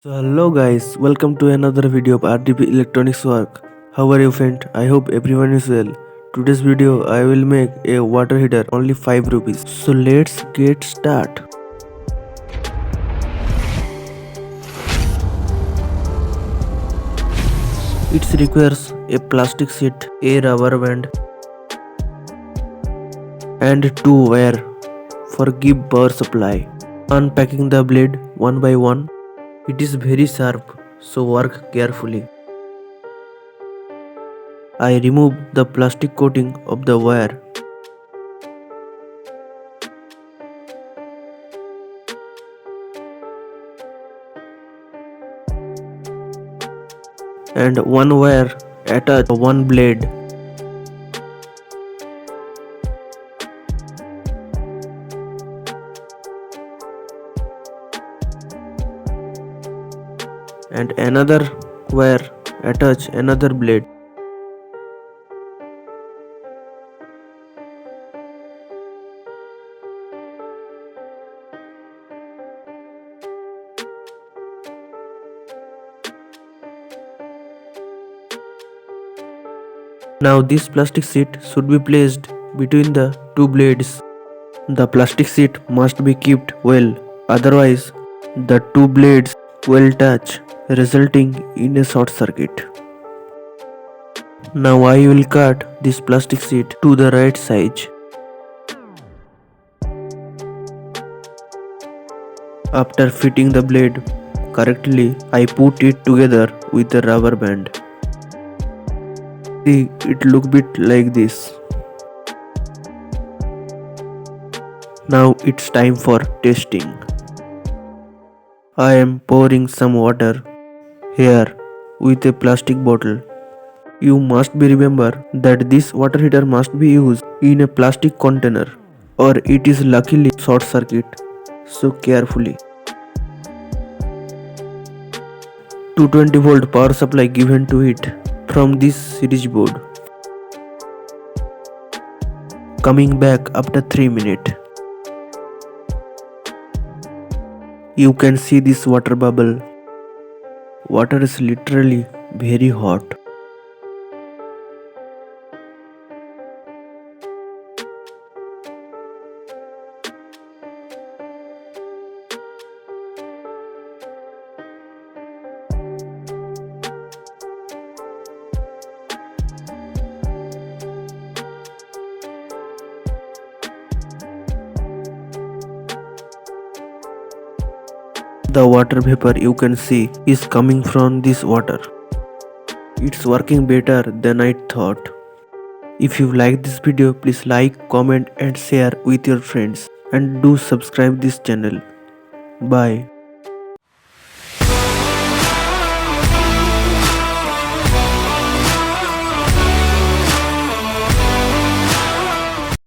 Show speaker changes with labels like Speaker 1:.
Speaker 1: So hello guys, welcome to another video of RDP Electronics Work. How are you friend? I hope everyone is well. Today's video I will make a water heater only 5 rupees. So let's get start. It requires a plastic sheet, a rubber band and two wire for give power supply. Unpacking the blade one by one. It is very sharp, so work carefully. I remove the plastic coating of the wire. And one wire attach one blade. And another wire attach another blade. Now this plastic sheet should be placed between the two blades. The plastic sheet must be kept well, otherwise the two blades will touch, resulting in a short circuit. Now I will cut this plastic sheet to the right size. After fitting the blade correctly, I put it together with a rubber band. See, it look bit like this. Now it's time for testing. I am pouring some water here with a plastic bottle. You must be remember that this water heater must be used in a plastic container or it is luckily short circuit, so carefully. 220-volt power supply given to it from this series board. Coming back after 3 minutes. You can see this water bubble. Water is literally very hot. The water vapor you can see is coming from this water. It's working better than I thought. If you like this video, please like, comment and share with your friends and do subscribe this channel. Bye.